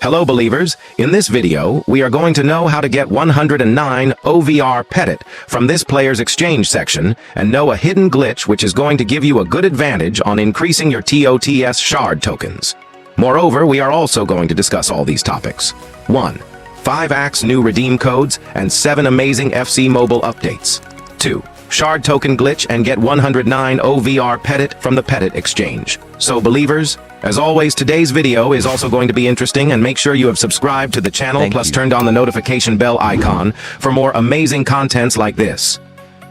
Hello believers, in this video, we are going to know how to get 109 OVR PETIT from this player's exchange section and know a hidden glitch which is going to give you a good advantage on increasing your TOTS shard tokens. Moreover, we are also going to discuss all these topics. 1. 5 AX new redeem codes and 7 amazing FC mobile updates. 2. Shard token glitch and get 109 OVR PETIT from the PETIT exchange. So believers, as always, today's video is also going to be interesting, and make sure you have subscribed to the channel plus turned on the notification bell icon for more amazing contents like this.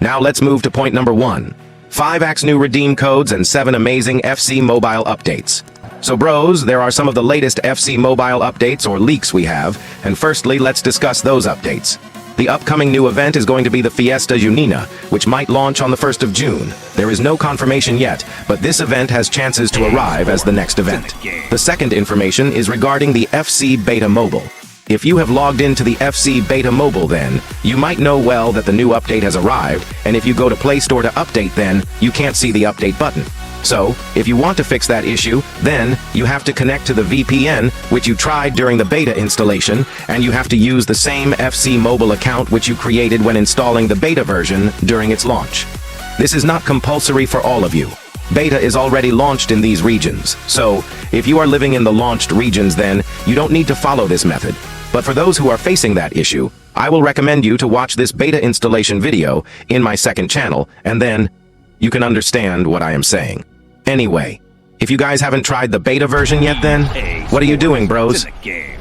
Now let's move to point number 1. 5 AX new redeem codes and 7 amazing FC mobile updates. So bros, there are some of the latest FC mobile updates or leaks we have, and firstly let's discuss those updates. The upcoming new event is going to be the Fiesta Junina, which might launch on the 1st of June. There is no confirmation yet, but this event has chances to arrive as the next event. The second information is regarding the FC Beta Mobile. If you have logged into the FC Beta Mobile then, you might know well that the new update has arrived, and if you go to Play Store to update then, you can't see the update button. So, if you want to fix that issue, then you have to connect to the VPN, which you tried during the beta installation, and you have to use the same FC mobile account which you created when installing the beta version during its launch. This is not compulsory for all of you. Beta is already launched in these regions, so if you are living in the launched regions then, you don't need to follow this method. But for those who are facing that issue, I will recommend you to watch this beta installation video in my second channel, and then you can understand what I am saying. Anyway, if you guys haven't tried the beta version yet then, what are you doing, bros?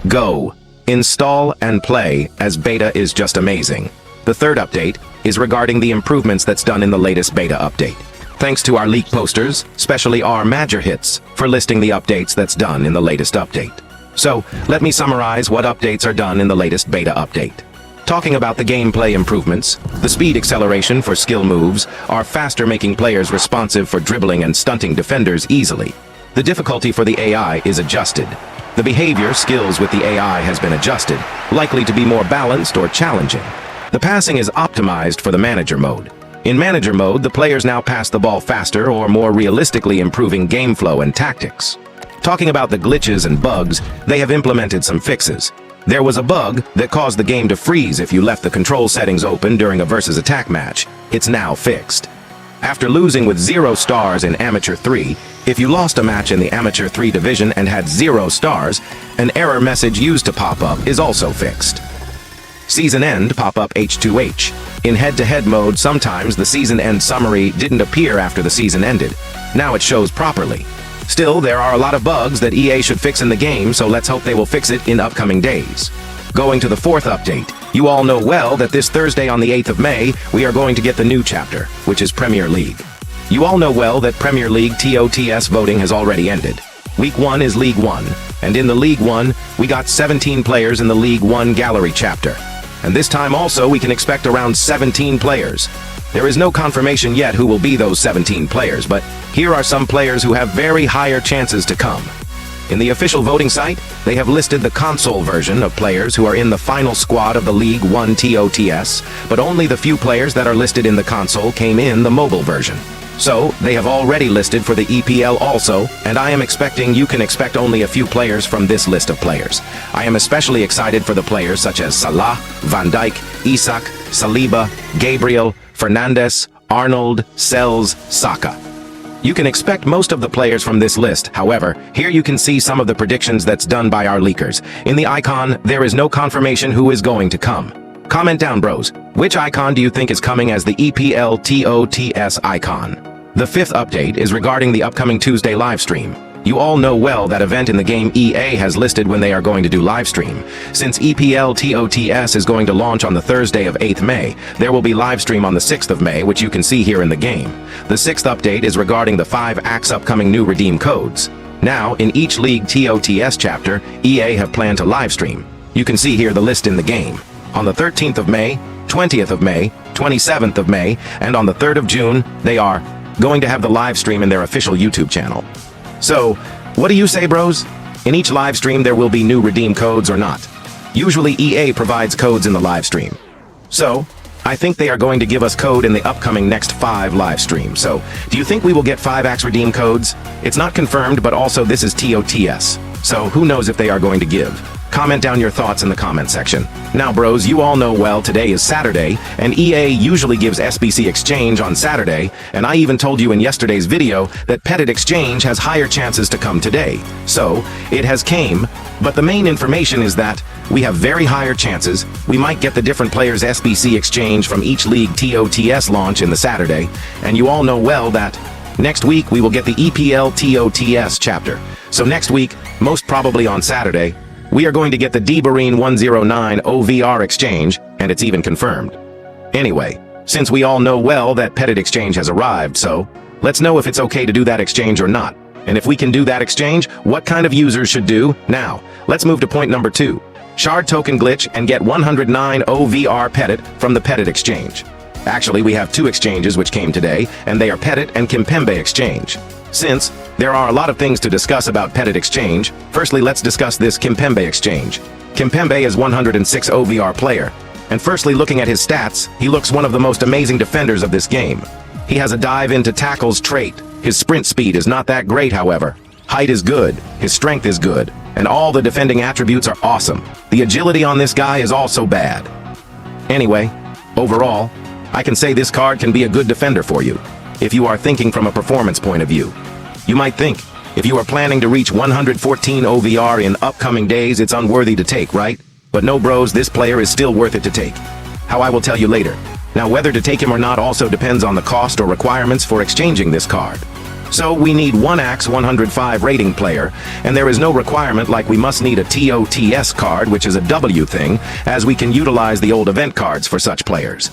Go. Install and play, as beta is just amazing. The third update is regarding the improvements that's done in the latest beta update. Thanks to our leak posters, especially our major hits, for listing the updates that's done in the latest update. So, let me summarize what updates are done in the latest beta update. Talking about the gameplay improvements, the speed acceleration for skill moves are faster, making players responsive for dribbling and stunting defenders easily. The difficulty for the AI is adjusted. The behavior skills with the AI has been adjusted, likely to be more balanced or challenging. The passing is optimized for the manager mode. In manager mode, the players now pass the ball faster or more realistically, improving game flow and tactics. Talking about the glitches and bugs, they have implemented some fixes. There was a bug that caused the game to freeze if you left the control settings open during a versus attack match. It's now fixed. After losing with 0 stars in Amateur 3, if you lost a match in the Amateur 3 division and had 0 stars, an error message used to pop up is also fixed. Season End pop-up H2H. In head-to-head mode, sometimes the season end summary didn't appear after the season ended. Now it shows properly. Still, there are a lot of bugs that EA should fix in the game, so let's hope they will fix it in upcoming days. Going to the fourth update, you all know well that this Thursday on the 8th of May, we are going to get the new chapter, which is Premier League. You all know well that Premier League TOTS voting has already ended. Week 1 is League 1, and in the League 1, we got 17 players in the League 1 Gallery chapter. And this time also we can expect around 17 players. There is no confirmation yet who will be those 17 players, but here are some players who have very higher chances to come. In the official voting site, they have listed the console version of players who are in the final squad of the League 1 TOTS, but only the few players that are listed in the console came in the mobile version. So, they have already listed for the EPL also, and I am expecting you can expect only a few players from this list of players. I am especially excited for the players such as Salah, Van Dijk, Isak, Saliba, Gabriel, Fernandes, Arnold, Sells, Saka. You can expect most of the players from this list. However, here you can see some of the predictions that's done by our leakers. In the icon, there is no confirmation who is going to come. Comment down, bros. Which icon do you think is coming as the EPL TOTS icon? The fifth update is regarding the upcoming Tuesday livestream. You all know well that event in the game EA has listed when they are going to do livestream. Since EPL TOTS is going to launch on the Thursday of 8th May, there will be livestream on the 6th of May, which you can see here in the game. The sixth update is regarding the 5 AX upcoming new redeem codes. Now, in each League TOTS chapter, EA have planned to livestream. You can see here the list in the game. On the 13th of May, 20th of May, 27th of May, and on the 3rd of June, they are going to have the live stream in their official YouTube channel. So, what do you say, bros? In each live stream there will be new redeem codes or not? Usually EA provides codes in the live stream. So, I think they are going to give us code in the upcoming next 5 live streams. So, do you think we will get 5 AX redeem codes? It's not confirmed, but also this is TOTS. So, who knows if they are going to give. Comment down your thoughts in the comment section. Now bros, you all know well today is Saturday, and EA usually gives SBC Exchange on Saturday, and I even told you in yesterday's video that PETIT Exchange has higher chances to come today. So, it has came, but the main information is that we have very higher chances. We might get the different players SBC Exchange from each league TOTS launch in the Saturday, and you all know well that next week we will get the EPL TOTS chapter. So next week, most probably on Saturday, we are going to get the DBarine 109 OVR Exchange, and it's even confirmed. Anyway, since we all know well that PETIT Exchange has arrived, so let's know if it's okay to do that exchange or not. And if we can do that exchange, what kind of users should do? Now, let's move to point number 2. Shard token glitch and get 109 OVR PETIT from the PETIT Exchange. Actually, we have 2 exchanges which came today, and they are PETIT and Kimpembe Exchange. Since there are a lot of things to discuss about PETIT Exchange, firstly let's discuss this Kimpembe Exchange. Kimpembe is 106 OVR player, and firstly looking at his stats, he looks one of the most amazing defenders of this game. He has a dive into tackles trait. His sprint speed is not that great, however. Height is good, his strength is good, and all the defending attributes are awesome. The agility on this guy is also bad. Anyway, overall, I can say this card can be a good defender for you, if you are thinking from a performance point of view. You might think, if you are planning to reach 114 OVR in upcoming days, it's unworthy to take, right? But no bros, this player is still worth it to take. How I will tell you later. Now whether to take him or not also depends on the cost or requirements for exchanging this card. So we need 1AX 105 rating player, and there is no requirement like we must need a TOTS card, which is a W thing, as we can utilize the old event cards for such players.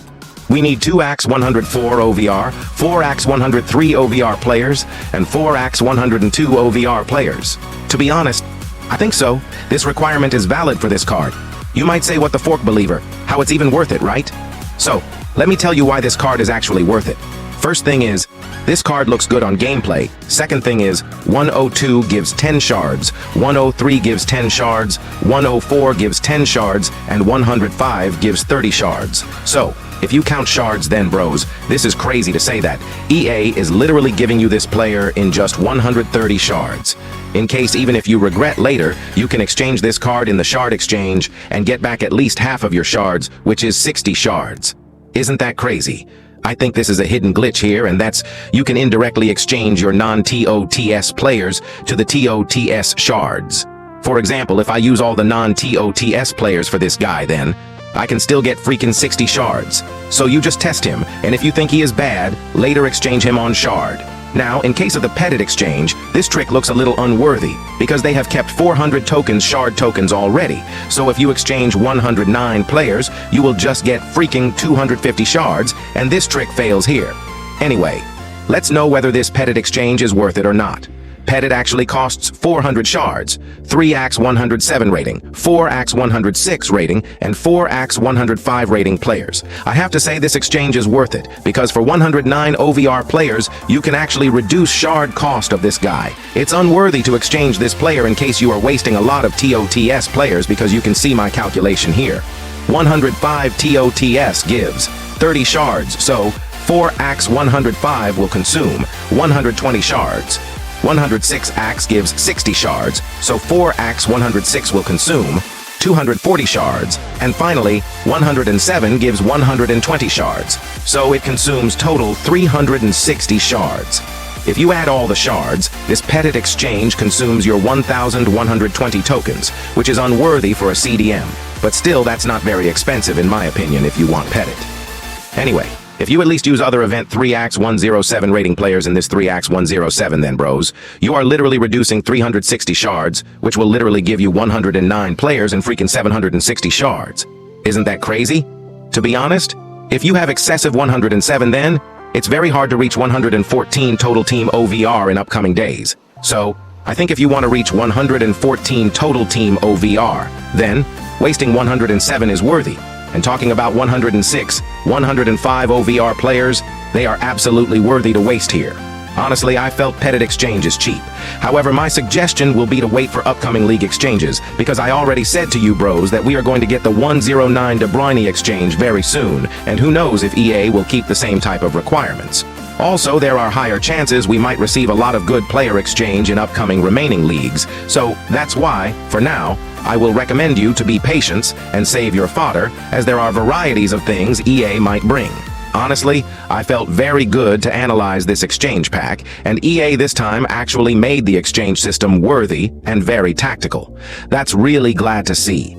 We need 2AX 104 OVR, 4AX 103 OVR players, and 4AX 102 OVR players. To be honest, I think so. This requirement is valid for this card. You might say what the fork believer, how it's even worth it, right? So, let me tell you why this card is actually worth it. First thing is, this card looks good on gameplay. Second thing is, 102 gives 10 shards, 103 gives 10 shards, 104 gives 10 shards, and 105 gives 30 shards. So, if you count shards then bros, this is crazy to say that. EA is literally giving you this player in just 130 shards. In case even if you regret later, you can exchange this card in the shard exchange and get back at least half of your shards, which is 60 shards. Isn't that crazy? I think this is a hidden glitch here, and that's you can indirectly exchange your non-TOTS players to the TOTS shards. For example, if I use all the non-TOTS players for this guy, then I can still get freaking 60 shards. So you just test him, and if you think he is bad, later exchange him on shard. Now, in case of the PETIT exchange, this trick looks a little unworthy, because they have kept 400 tokens shard tokens already. So if you exchange 109 players, you will just get freaking 250 shards, and this trick fails here. Anyway, let's know whether this PETIT exchange is worth it or not. PETIT actually costs 400 shards, 3AX 107 rating, 4AX 106 rating, and 4AX 105 rating players. I have to say this exchange is worth it, because for 109 OVR players, you can actually reduce shard cost of this guy. It's unworthy to exchange this player in case you are wasting a lot of TOTS players, because you can see my calculation here. 105 TOTS gives 30 shards, so 4AX 105 will consume 120 shards. 106 AX gives 60 shards, so 4AX 106 will consume 240 shards, and finally, 107 gives 120 shards, so it consumes total 360 shards. If you add all the shards, this PETIT exchange consumes your 1,120 tokens, which is unworthy for a CDM, but still that's not very expensive in my opinion if you want PETIT. Anyway, if you at least use other event 3AX 107 rating players in this 3AX 107 then bros, you are literally reducing 360 shards, which will literally give you 109 players and freaking 760 shards. Isn't that crazy? To be honest, if you have excessive 107 then, it's very hard to reach 114 total team OVR in upcoming days. So, I think if you want to reach 114 total team OVR, then, wasting 107 is worthy. And talking about 106, 105 OVR players, they are absolutely worthy to waste here. Honestly, I felt PETIT exchange is cheap. However, my suggestion will be to wait for upcoming league exchanges, because I already said to you bros that we are going to get the 109 De Bruyne exchange very soon, and who knows if EA will keep the same type of requirements. Also, there are higher chances we might receive a lot of good player exchange in upcoming remaining leagues, so that's why, for now, I will recommend you to be patient and save your fodder, as there are varieties of things EA might bring. Honestly, I felt very good to analyze this exchange pack, and EA this time actually made the exchange system worthy and very tactical. That's really glad to see.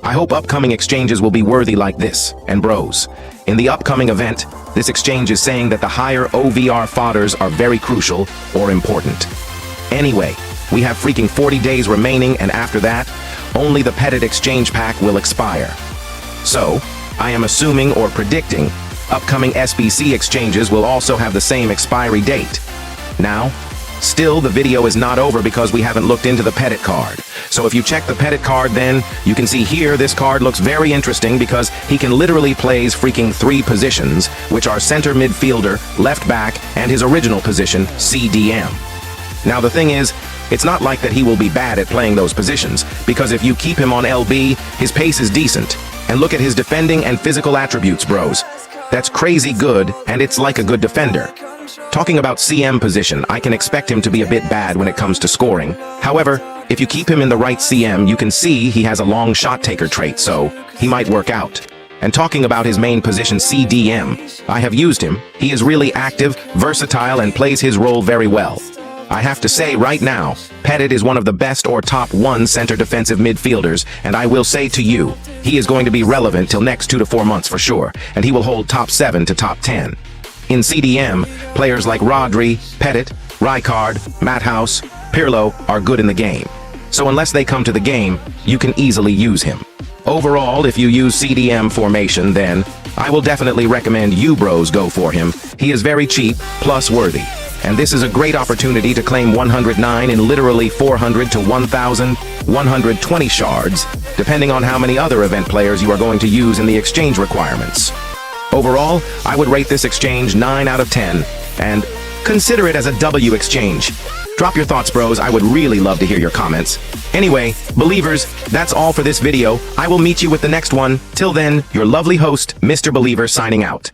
I hope upcoming exchanges will be worthy like this, and bros. In the upcoming event, this exchange is saying that the higher OVR fodders are very crucial or important. Anyway, we have freaking 40 days remaining, and after that, only the Petit exchange pack will expire. So, I am assuming or predicting upcoming SBC exchanges will also have the same expiry date. Now, still the video is not over because we haven't looked into the Petit card. So if you check the Petit card, then you can see here this card looks very interesting because he can literally plays freaking 3 positions, which are center midfielder, left back, and his original position, CDM. Now the thing is, it's not like that he will be bad at playing those positions, because if you keep him on LB, his pace is decent. And look at his defending and physical attributes, bros. That's crazy good, and it's like a good defender. Talking about CM position, I can expect him to be a bit bad when it comes to scoring. However, if you keep him in the right CM, you can see he has a long shot taker trait, so he might work out. And talking about his main position, CDM, I have used him. He is really active, versatile, and plays his role very well. I have to say right now, Petit is one of the best or top 1 center defensive midfielders, and I will say to you, he is going to be relevant till next 2 to 4 months for sure, and he will hold top 7 to top 10. In CDM, players like Rodri, Petit, Rijkaard, Matthäus, Pirlo are good in the game. So unless they come to the game, you can easily use him. Overall, if you use CDM formation, then I will definitely recommend you bros go for him. He is very cheap, plus worthy. And this is a great opportunity to claim 109 in literally 400 to 1,120 shards, depending on how many other event players you are going to use in the exchange requirements. Overall, I would rate this exchange 9 out of 10, and consider it as a W exchange. Drop your thoughts, bros. I would really love to hear your comments. Anyway, believers, that's all for this video. I will meet you with the next one. Till then, your lovely host, Mr. Believer, signing out.